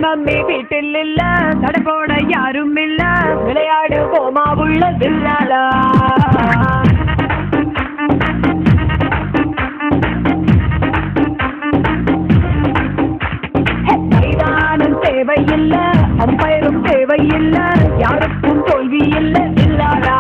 Mummy வீட்டில் இல்ல, தடப்போட யாரும் இல்ல, விளையாடு போமா உள்ளதில்லா. மைதானம் தேவையில்ல, அம்பயரும் தேவையில்ல, யாருக்கும் தோல்வி இல்லை இல்லாதா.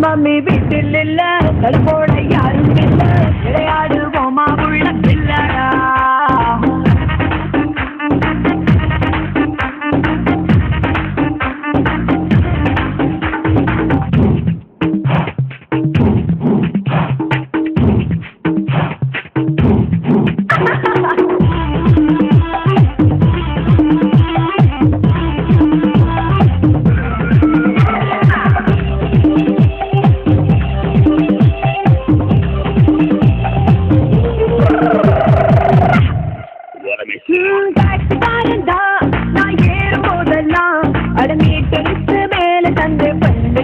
மம்மி வீட்டில் இல்ல, தடுப்போட யாரும் இல்ல, விளையாடு போமா உள்ளதில்லா. நான் ஏறும் போதெல்லாம் அடமீட்டு மேல தந்து பண்ணு